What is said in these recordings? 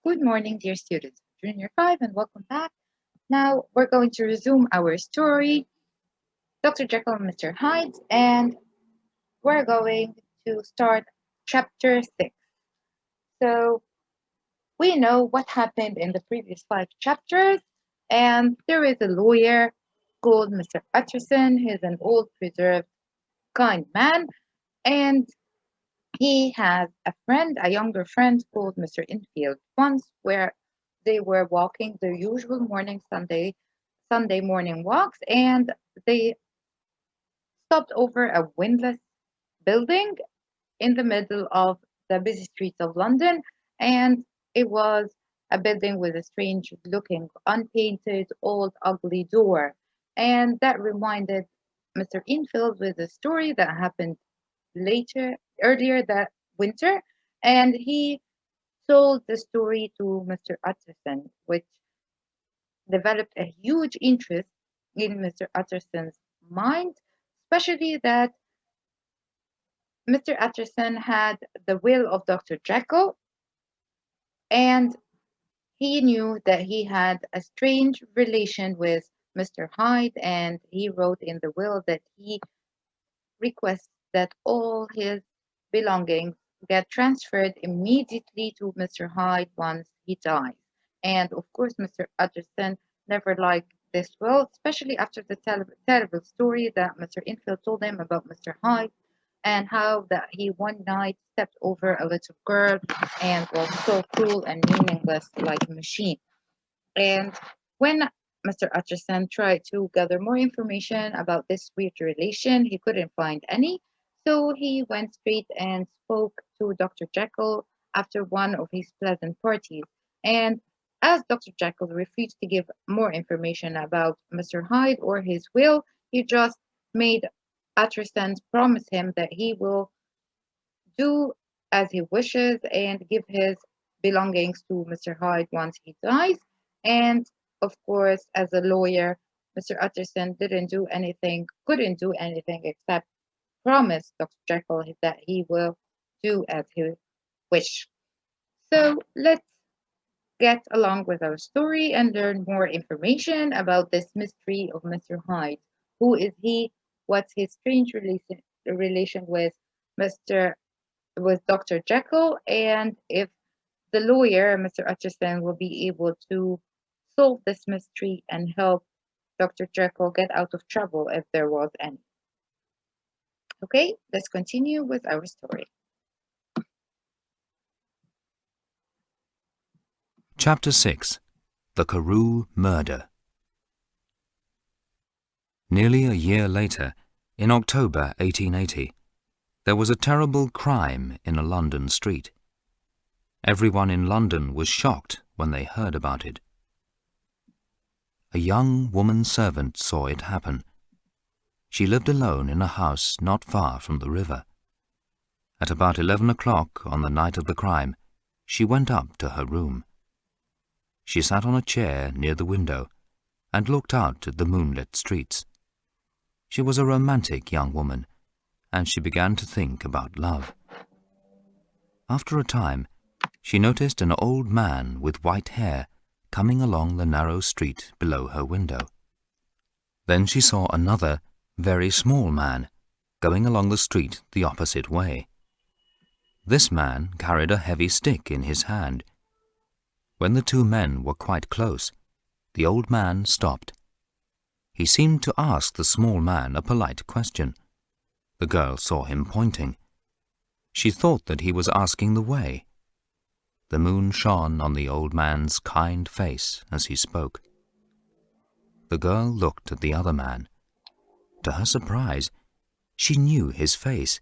Good morning, dear students of Junior 5, and welcome back. Now we're going to resume our story, Dr. Jekyll and Mr. Hyde, and we're going to start chapter 6. So we know what happened in the previous 5 chapters, and there is a lawyer called Mr. Utterson. He's an old, preserved, kind man, and he has a friend, a younger friend called Mr. Infield. Once where they were walking their usual morning Sunday morning walks, and they stopped over a windowless building in the middle of the busy streets of London, and it was a building with a strange looking, unpainted, old, ugly door. And that reminded Mr. Infield with a story that happened earlier that winter, and he told the story to Mr. Utterson, which developed a huge interest in Mr. Utterson's mind, especially that Mr. Utterson had the will of Dr. Jekyll, and he knew that he had a strange relation with Mr. Hyde, and he wrote in the will that he requests that all his belongings get transferred immediately to Mr. Hyde once he dies. And of course, Mr. Utterson never liked this will, especially after the terrible story that Mr. Infield told him about Mr. Hyde and how that he one night stepped over a little girl and was so cruel and meaningless like a machine. And when Mr. Utterson tried to gather more information about this weird relation, he couldn't find any. So he went straight and spoke to Dr. Jekyll after one of his pleasant parties. And as Dr. Jekyll refused to give more information about Mr. Hyde or his will, he just made Utterson promise him that he will do as he wishes and give his belongings to Mr. Hyde once he dies. And of course, as a lawyer, Mr. Utterson couldn't do anything except promise Dr. Jekyll that he will do as he wish. So let's get along with our story and learn more information about this mystery of Mr. Hyde. Who is he? What's his strange relation with Dr. Jekyll? And if the lawyer, Mr. Utterson, will be able to solve this mystery and help Dr. Jekyll get out of trouble if there was any. Okay, let's continue with our story. Chapter 6. The Karoo Murder. Nearly a year later, in October 1880, there was a terrible crime in a London street. Everyone in London was shocked when they heard about it. A young woman servant saw it happen. She lived alone in a house not far from the river. At about 11 o'clock on the night of the crime, she went up to her room. She sat on a chair near the window and looked out at the moonlit streets. She was a romantic young woman, and she began to think about love. After a time, she noticed an old man with white hair coming along the narrow street below her window. Then she saw another, very small man going along the street the opposite way. This man carried a heavy stick in his hand. When the two men were quite close, the old man stopped. He seemed to ask the small man a polite question. The girl saw him pointing. She thought that he was asking the way. The moon shone on the old man's kind face as he spoke. The girl looked at the other man. To her surprise, she knew his face.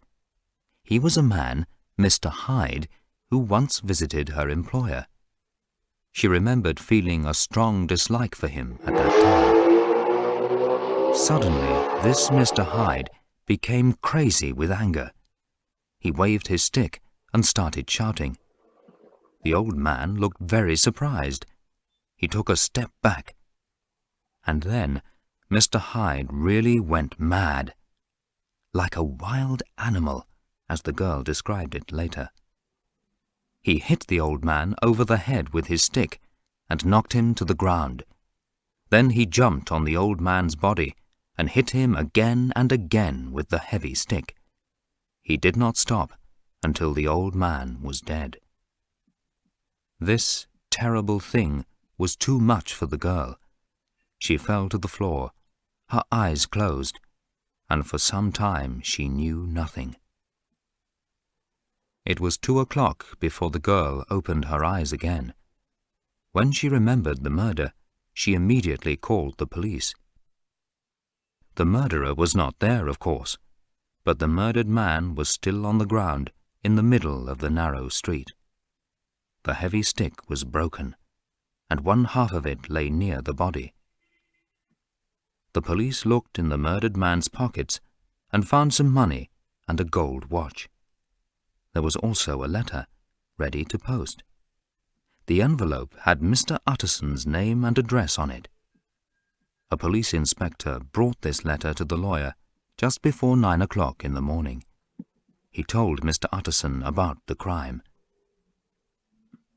He was a man, Mr. Hyde, who once visited her employer. She remembered feeling a strong dislike for him at that time. Suddenly, this Mr. Hyde became crazy with anger. He waved his stick and started shouting. The old man looked very surprised. He took a step back. And then Mr. Hyde really went mad. Like a wild animal, as the girl described it later. He hit the old man over the head with his stick and knocked him to the ground. Then he jumped on the old man's body and hit him again and again with the heavy stick. He did not stop until the old man was dead. This terrible thing was too much for the girl. She fell to the floor, her eyes closed, and for some time she knew nothing. It was 2 o'clock before the girl opened her eyes again. When she remembered the murder, she immediately called the police. The murderer was not there, of course, but the murdered man was still on the ground in the middle of the narrow street. The heavy stick was broken, and one half of it lay near the body. The police looked in the murdered man's pockets and found some money and a gold watch. There was also a letter, ready to post. The envelope had Mr. Utterson's name and address on it. A police inspector brought this letter to the lawyer just before 9 o'clock in the morning. He told Mr. Utterson about the crime.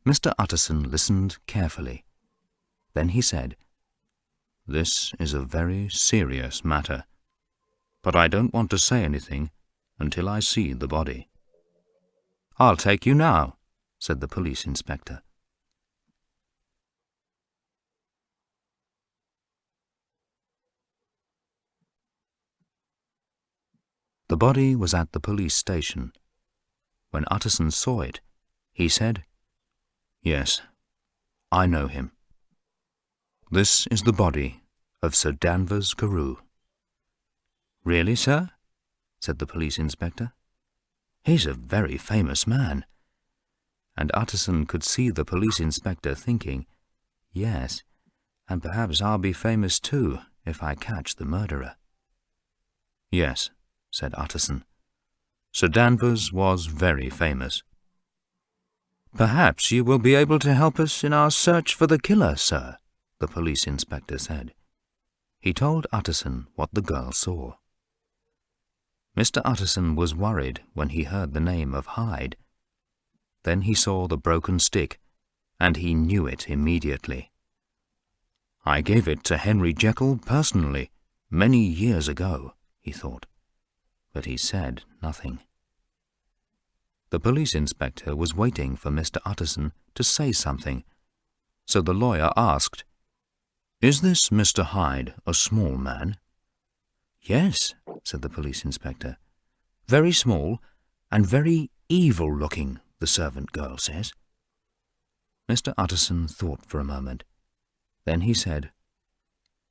Mr. Utterson listened carefully. Then he said, "This is a very serious matter, but I don't want to say anything until I see the body." "I'll take you now," said the police inspector. The body was at the police station. When Utterson saw it, he said, "Yes, I know him. This is the body of Sir Danvers Karoo." "Really, sir?" said the police inspector. "He's a very famous man." And Utterson could see the police inspector thinking, "Yes, and perhaps I'll be famous too if I catch the murderer." "Yes," said Utterson. "Sir Danvers was very famous." "Perhaps you will be able to help us in our search for the killer, sir," the police inspector said. He told Utterson what the girl saw. Mr. Utterson was worried when he heard the name of Hyde. Then he saw the broken stick, and he knew it immediately. "I gave it to Henry Jekyll personally, many years ago," he thought, but he said nothing. The police inspector was waiting for Mr. Utterson to say something, so the lawyer asked, "Is this Mr. Hyde a small man?" "Yes," said the police inspector. "Very small and very evil-looking, the servant girl says." Mr. Utterson thought for a moment. Then he said,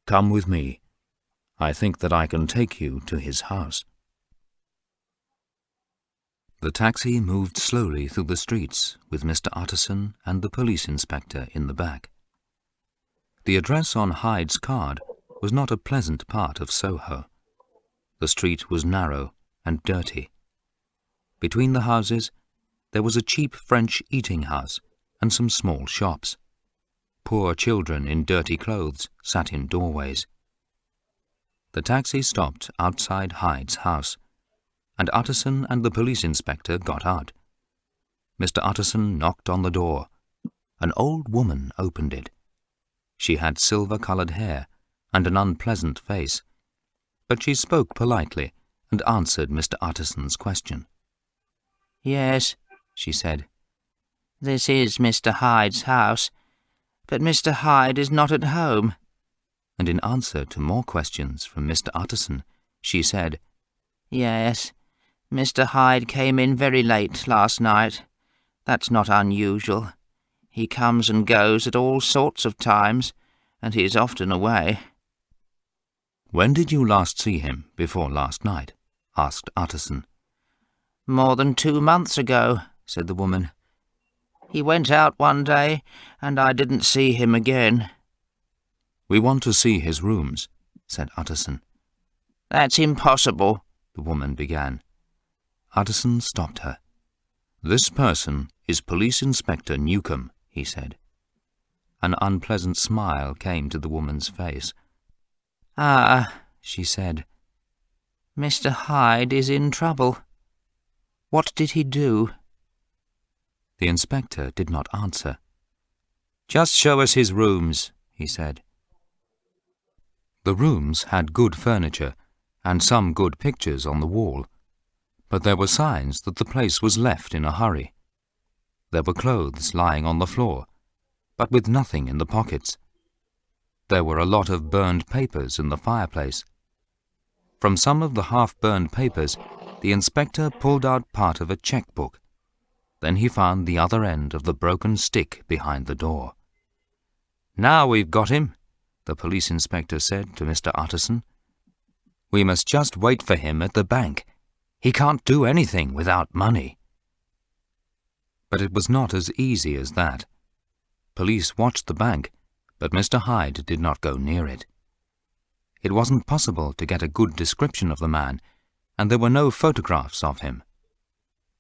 "Come with me. I think that I can take you to his house." The taxi moved slowly through the streets with Mr. Utterson and the police inspector in the back. The address on Hyde's card was not a pleasant part of Soho. The street was narrow and dirty. Between the houses, there was a cheap French eating house and some small shops. Poor children in dirty clothes sat in doorways. The taxi stopped outside Hyde's house, and Utterson and the police inspector got out. Mr. Utterson knocked on the door. An old woman opened it. She had silver-coloured hair and an unpleasant face, but she spoke politely and answered Mr. Utterson's question. "Yes," she said, "this is Mr. Hyde's house, but Mr. Hyde is not at home." And in answer to more questions from Mr. Utterson, she said, "Yes, Mr. Hyde came in very late last night. That's not unusual. He comes and goes at all sorts of times, and he is often away." "When did you last see him before last night?" asked Utterson. "More than 2 months ago," said the woman. "He went out one day, and I didn't see him again." "We want to see his rooms," said Utterson. "That's impossible," the woman began. Utterson stopped her. "This person is Police Inspector Newcombe," he said. An unpleasant smile came to the woman's face. "Ah," she said, "Mr. Hyde is in trouble. What did he do?" The inspector did not answer. "Just show us his rooms," he said. The rooms had good furniture and some good pictures on the wall, but there were signs that the place was left in a hurry. There were clothes lying on the floor, but with nothing in the pockets. There were a lot of burned papers in the fireplace. From some of the half-burned papers, the inspector pulled out part of a cheque-book. Then he found the other end of the broken stick behind the door. "Now we've got him," the police inspector said to Mr. Utterson. "We must just wait for him at the bank. He can't do anything without money." But it was not as easy as that. Police watched the bank, but Mr. Hyde did not go near it. It wasn't possible to get a good description of the man, and there were no photographs of him.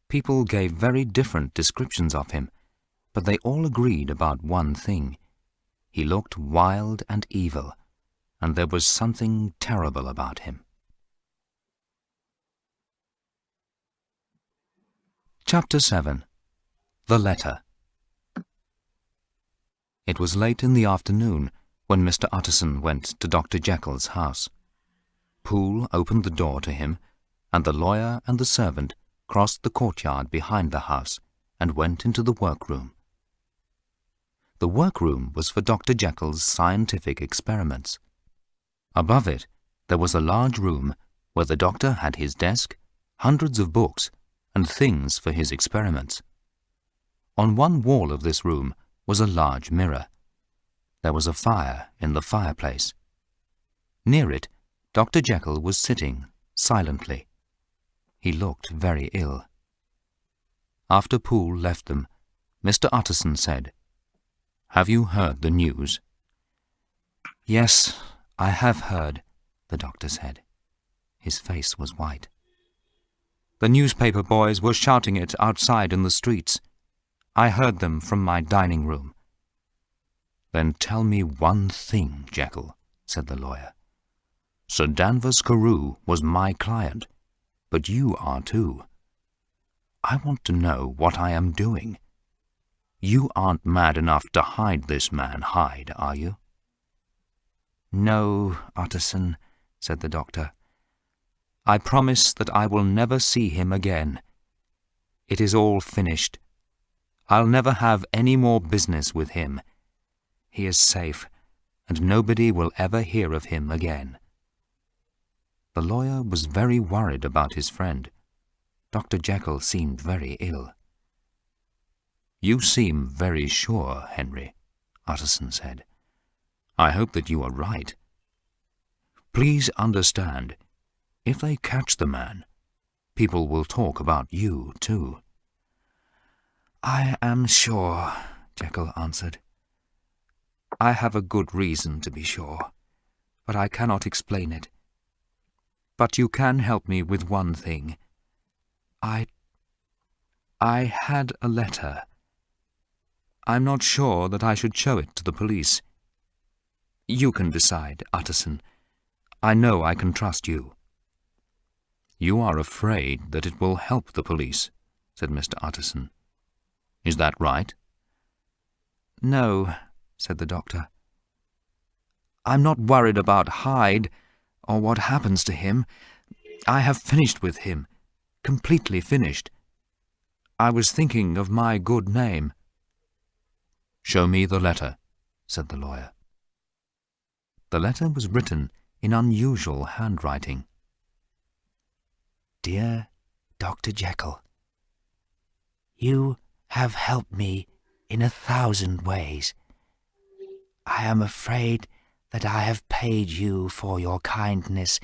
People gave very different descriptions of him, but they all agreed about one thing. He looked wild and evil, and there was something terrible about him. Chapter 7. The Letter. It was late in the afternoon when Mr. Utterson went to Dr. Jekyll's house. Poole opened the door to him, and the lawyer and the servant crossed the courtyard behind the house and went into the workroom. The workroom was for Dr. Jekyll's scientific experiments. Above it, there was a large room where the doctor had his desk, hundreds of books, and things for his experiments. On one wall of this room was a large mirror. There was a fire in the fireplace. Near it, Dr. Jekyll was sitting, silently. He looked very ill. After Poole left them, Mr. Utterson said, "Have you heard the news?" "Yes, I have heard," the doctor said. His face was white. "The newspaper boys were shouting it outside in the streets. I heard them from my dining room." "Then tell me one thing, Jekyll," said the lawyer. "Sir Danvers Karoo was my client, but you are too. I want to know what I am doing. You aren't mad enough to hide this man Hyde, are you?" "No, Utterson," said the doctor. "I promise that I will never see him again. It is all finished. I'll never have any more business with him. He is safe, and nobody will ever hear of him again." The lawyer was very worried about his friend. Dr. Jekyll seemed very ill. "You seem very sure, Henry," Utterson said. "I hope that you are right. Please understand, if they catch the man, people will talk about you too." "I am sure," Jekyll answered. "I have a good reason to be sure, but I cannot explain it. But you can help me with one thing. I had a letter. I'm not sure that I should show it to the police. You can decide, Utterson. I know I can trust you." "You are afraid that it will help the police," said Mr. Utterson. "Is that right?" "No," said the doctor. "I'm not worried about Hyde or what happens to him. I have finished with him, completely finished. I was thinking of my good name." "Show me the letter," said the lawyer. The letter was written in unusual handwriting. "Dear Dr. Jekyll, you have helped me in 1,000 ways. I am afraid that I have paid you for your kindness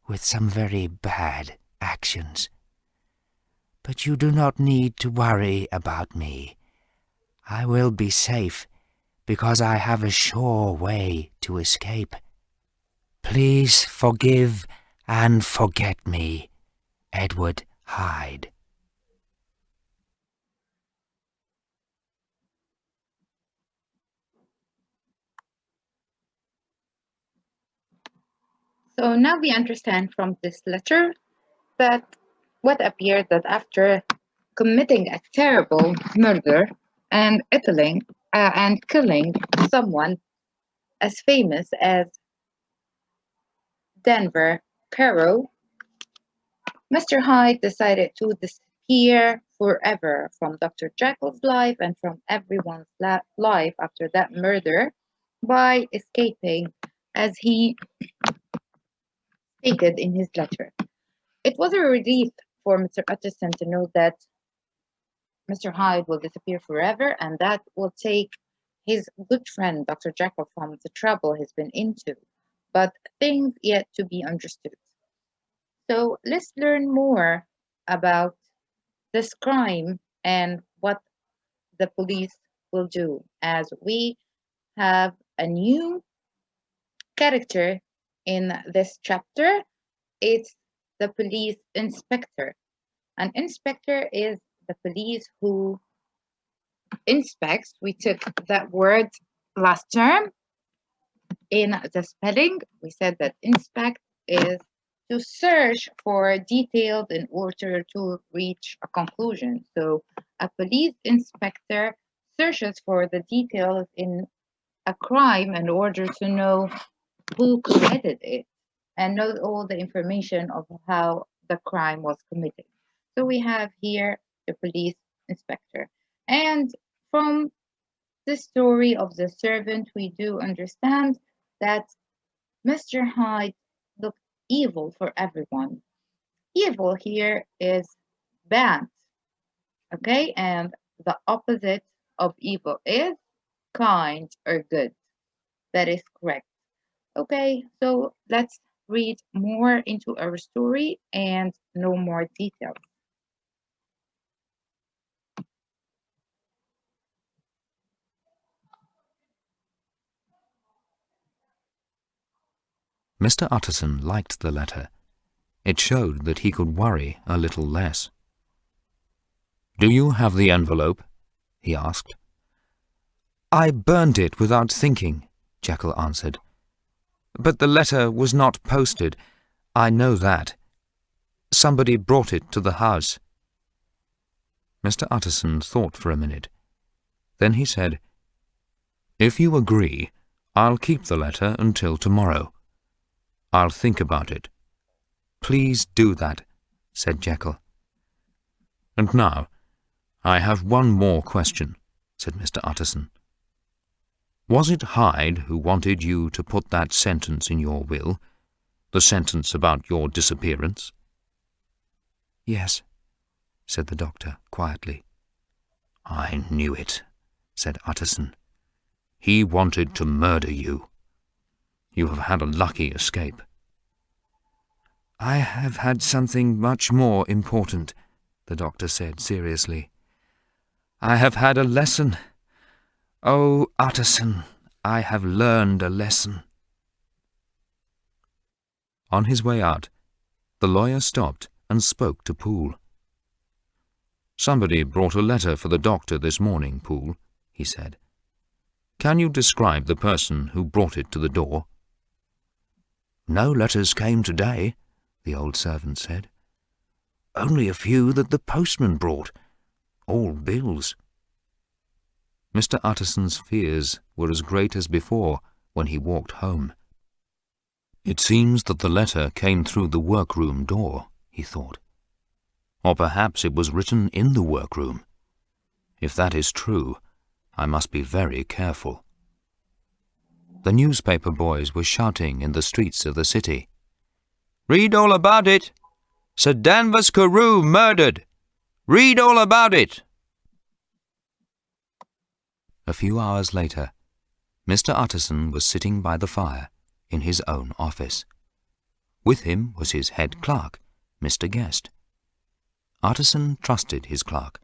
with some very bad actions. But you do not need to worry about me. I will be safe because I have a sure way to escape. Please forgive and forget me, Edward Hyde." So now we understand from this letter that what appeared that after committing a terrible murder and killing someone as famous as Denver Karoo, Mr. Hyde decided to disappear forever from Dr. Jekyll's life and from everyone's life after that murder by escaping, as he stated in his letter. It was a relief for Mr. Utterson to know that Mr. Hyde will disappear forever, and that will take his good friend Dr. Jekyll from the trouble he's been into, but things yet to be understood. So let's learn more about this crime and what the police will do, as we have a new character in this chapter. It's the police inspector. An inspector is the police who inspects. We took that word last term in the spelling. We said that inspect is to search for details in order to reach a conclusion. So a police inspector searches for the details in a crime in order to know who committed it and know all the information of how the crime was committed. So we have here the police inspector. And from the story of the servant, we do understand that Mr. Hyde looked evil for everyone. Evil here is bad, okay? And the opposite of evil is kind or good. That is correct. Okay, so let's read more into our story and know more details. Mr. Utterson liked the letter. It showed that he could worry a little less. "Do you have the envelope?" he asked. "I burned it without thinking," Jekyll answered. "But the letter was not posted. I know that. Somebody brought it to the house." Mr. Utterson thought for a minute. Then he said, "If you agree, I'll keep the letter until tomorrow. I'll think about it." "Please do that," said Jekyll. "And now, I have one more question," said Mr. Utterson. "Was it Hyde who wanted you to put that sentence in your will, the sentence about your disappearance?" "Yes," said the doctor quietly. "I knew it," said Utterson. "He wanted to murder you. You have had a lucky escape." "I have had something much more important," the doctor said seriously. "I have had a lesson. Oh, Utterson, I have learned a lesson." On his way out, the lawyer stopped and spoke to Poole. "Somebody brought a letter for the doctor this morning, Poole," he said. "Can you describe the person who brought it to the door?" "No letters came today," the old servant said. "Only a few that the postman brought. All bills." Mr. Utterson's fears were as great as before when he walked home. "It seems that the letter came through the workroom door," he thought. "Or perhaps it was written in the workroom. If that is true, I must be very careful." The newspaper boys were shouting in the streets of the city. "Read all about it! Sir Danvers Karoo murdered! Read all about it!" A few hours later, Mr. Utterson was sitting by the fire in his own office. With him was his head clerk, Mr. Guest. Utterson trusted his clerk.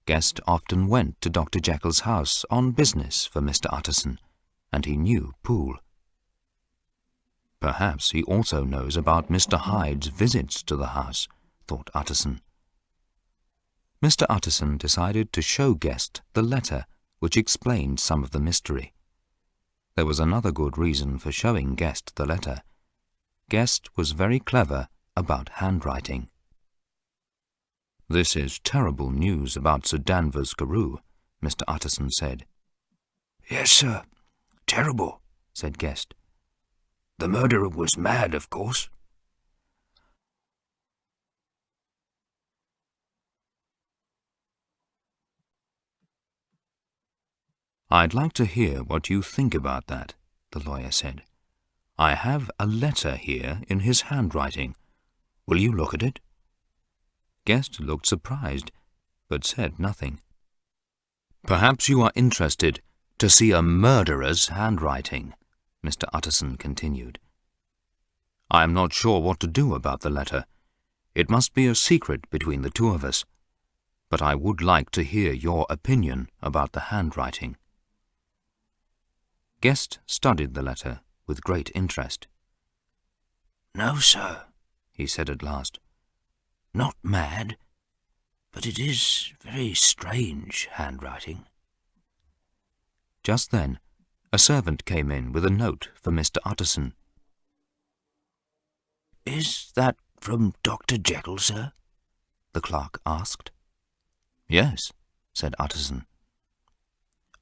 Guest often went to Dr. Jekyll's house on business for Mr. Utterson, and he knew Poole. "Perhaps he also knows about Mr. Hyde's visits to the house," thought Utterson. Mr. Utterson decided to show Guest the letter which explained some of the mystery. There was another good reason for showing Guest the letter. Guest was very clever about handwriting. "This is terrible news about Sir Danvers Karoo," Mr. Utterson said. "Yes, sir. Terrible," said Guest. "The murderer was mad, of course." "I'd like to hear what you think about that," the lawyer said. "I have a letter here in his handwriting. Will you look at it?" Guest looked surprised, but said nothing. "Perhaps you are interested to see a murderer's handwriting," Mr. Utterson continued. "I am not sure what to do about the letter. It must be a secret between the two of us. But I would like to hear your opinion about the handwriting." Guest studied the letter with great interest. "No, sir," he said at last. "Not mad, but it is very strange handwriting." Just then, a servant came in with a note for Mr. Utterson. "Is that from Dr. Jekyll, sir?" the clerk asked. "Yes," said Utterson.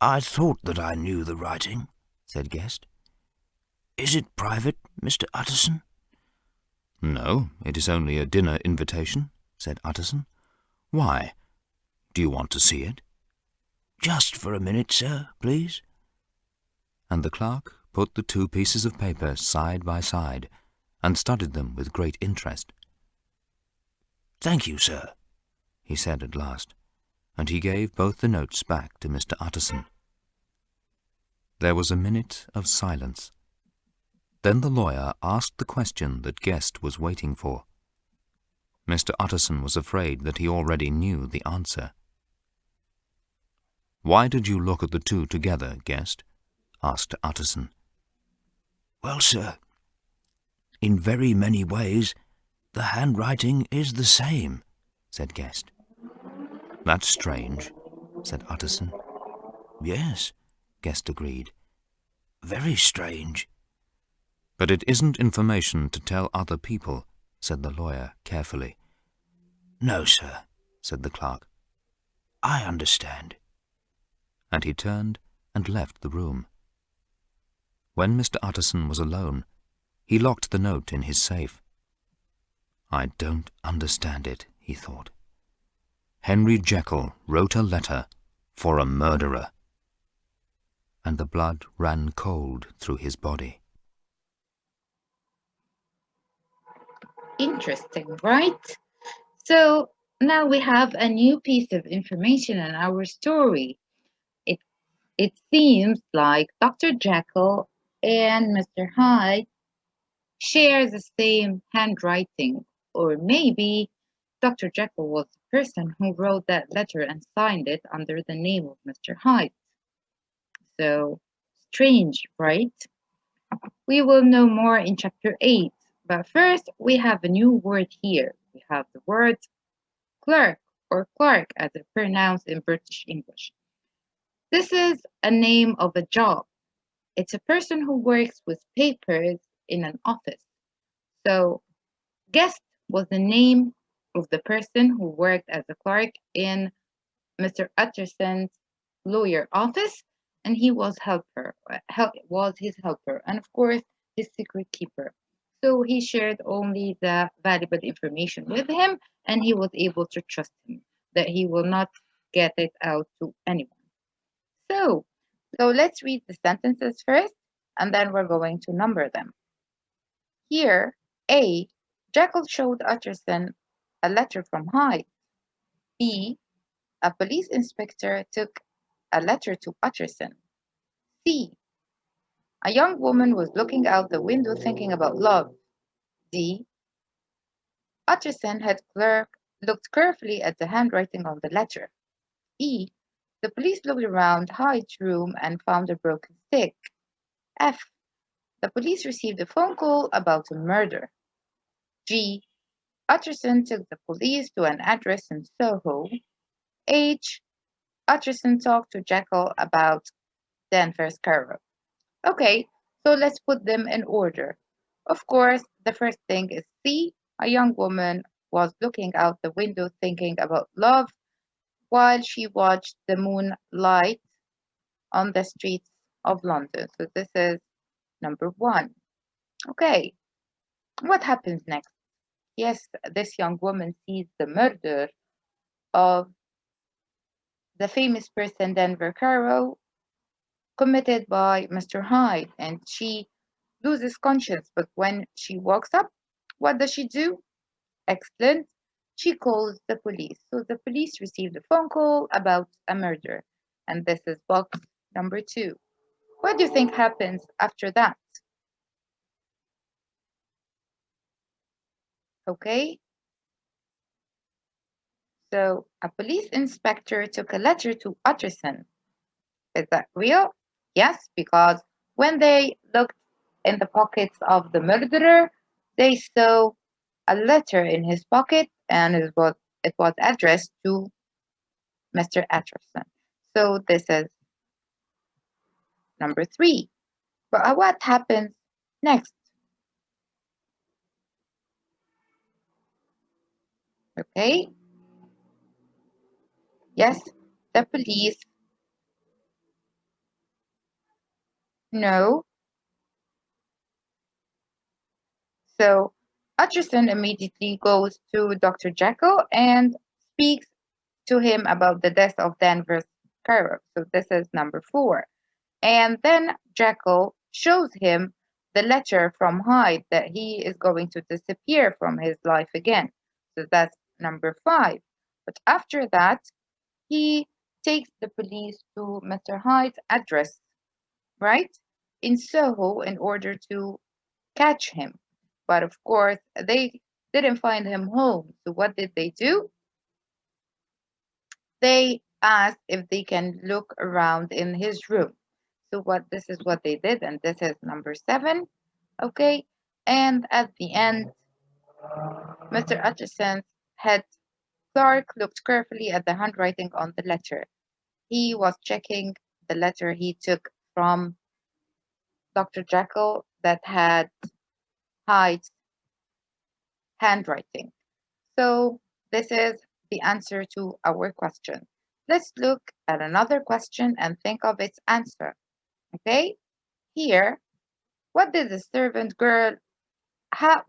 "I thought that I knew the writing," said Guest. "Is it private, Mr. Utterson?" "No, it is only a dinner invitation," said Utterson. "Why? Do you want to see it?" "Just for a minute, sir, please." And the clerk put the two pieces of paper side by side and studied them with great interest. "Thank you, sir," he said at last, and he gave both the notes back to Mr. Utterson. There was a minute of silence. Then the lawyer asked the question that Guest was waiting for. Mr. Utterson was afraid that he already knew the answer. "Why did you look at the two together, Guest?" asked Utterson. "Well, sir, in very many ways the handwriting is the same," said Guest. "That's strange," said Utterson. "Yes," Guest agreed. "Very strange." "But it isn't information to tell other people," said the lawyer carefully. "No, sir," said the clerk. "I understand." And he turned and left the room. When Mr. Utterson was alone, he locked the note in his safe. "I don't understand it," he thought. "Henry Jekyll wrote a letter for a murderer." And the blood ran cold through his body. Interesting, right? So now we have a new piece of information in our story. It seems like Dr. Jekyll and Mr. Hyde share the same handwriting, or maybe Dr. Jekyll was the person who wrote that letter and signed it under the name of Mr. Hyde. So strange, right? We will know more in chapter 8, but first we have a new word here. We have the word clerk or clerk as it's pronounced in British English. This is a name of a job. It's a person who works with papers in an office. So, Guest was the name of the person who worked as a clerk in Mr. Utterson's lawyer office, and he was his helper, and of course his secret keeper. So he shared only the valuable information with him, and he was able to trust him that he will not get it out to anyone. So let's read the sentences first, and then we're going to number them. Here, A. Jekyll showed Utterson a letter from Hyde. B. A police inspector took a letter to Utterson. C. A young woman was looking out the window thinking about love. D. Utterson had looked carefully at the handwriting on the letter. E. The police looked around Hyde's room and found a broken stick. F. The police received a phone call about a murder. G. Utterson took the police to an address in Soho. H. Utterson talked to Jekyll about Danvers Karoo. Okay, so let's put them in order. Of course, the first thing is C. A young woman was looking out the window thinking about love while she watched the moonlight on the streets of London. So this is number 1. Okay, what happens next? Yes, this young woman sees the murder of the famous person Denver Karoo committed by Mr. Hyde, and she loses conscience. But when she wakes up, what does she do? Excellent. She calls the police. So the police received a phone call about a murder, and this is box number 2. What do you think happens after that? Okay, so a police inspector took a letter to Utterson. Is that real? Yes, because when they looked in the pockets of the murderer, they saw a letter in his pocket, and it was addressed to Mr. Utterson. So this is number 3. But what happens next? Okay, yes, the police know. So Utterson immediately goes to Dr. Jekyll and speaks to him about the death of Danvers Karoo. So this is number 4. And then Jekyll shows him the letter from Hyde that he is going to disappear from his life again. So that's number 5. But after that, he takes the police to Mr. Hyde's address, right, in Soho in order to catch him. But of course, they didn't find him home. So what did they do? They asked if they can look around in his room. So this is what they did, and this is number 7. Okay, and at the end, Mr. Utterson's head clerk looked carefully at the handwriting on the letter. He was checking the letter he took from Dr. Jekyll that had Hyde's handwriting. So this is the answer to our question. Let's look at another question and think of its answer. Okay, here, what did the servant girl,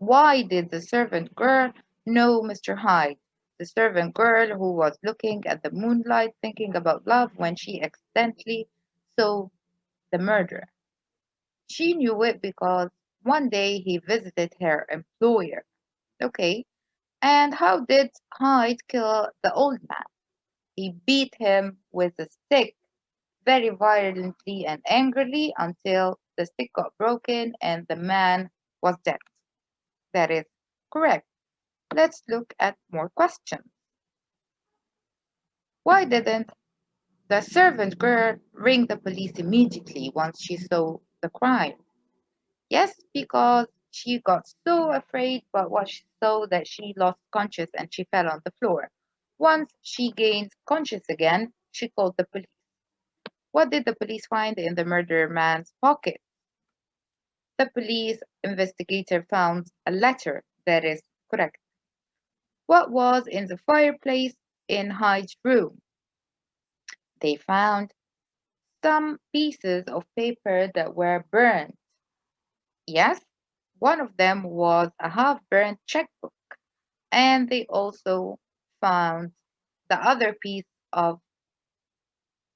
why did the servant girl know Mr. Hyde? The servant girl who was looking at the moonlight thinking about love when she accidentally saw the murder. She knew it because one day he visited her employer. Okay, and how did Hyde kill the old man? He beat him with a stick very violently and angrily until the stick got broken and the man was dead. That is correct. Let's look at more questions. Why didn't the servant girl ring the police immediately once she saw the crime? Yes, because she got so afraid by what she saw that she lost conscious and she fell on the floor. Once she gained conscious again, she called the police. What did the police find in the murdered man's pocket? The police investigator found a letter. That is correct. What was in the fireplace in Hyde's room? They found some pieces of paper that were burned. Yes, one of them was a half-burned checkbook, and they also found the other piece of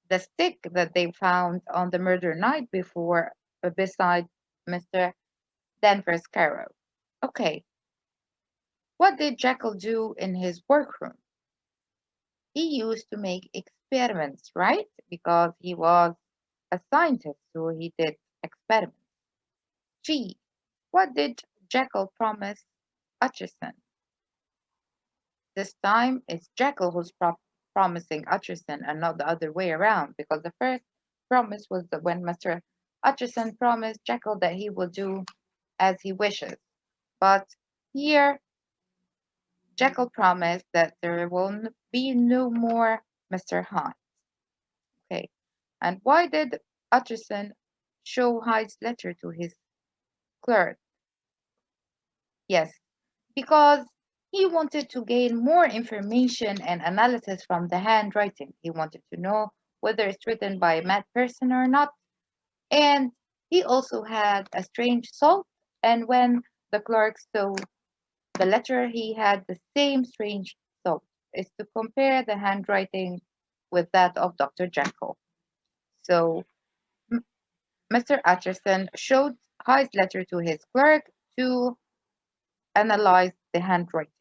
the stick that they found on the murder night before beside Mr. Danvers Karoo. Okay, what did Jekyll do in his workroom? He used to make experiments, right? Because he was a scientist, so he did experiments. G. What did Jekyll promise Utterson? This time it's Jekyll who's promising Utterson and not the other way around, because the first promise was that when Mr. Utterson promised Jekyll that he will do as he wishes. But here, Jekyll promised that there will be no more Mr. Hyde. Okay, and why did Utterson show Hyde's letter to his clerk? Yes, because He wanted to gain more information and analysis from the handwriting. He wanted to know whether it's written by a mad person or not. And he also had a strange thought. And when the clerk saw the letter, he had the same strange thought, is to compare the handwriting with that of Dr. Jekyll. So Mr. Atcherson showed Hyde's letter to his clerk to analyze the handwriting.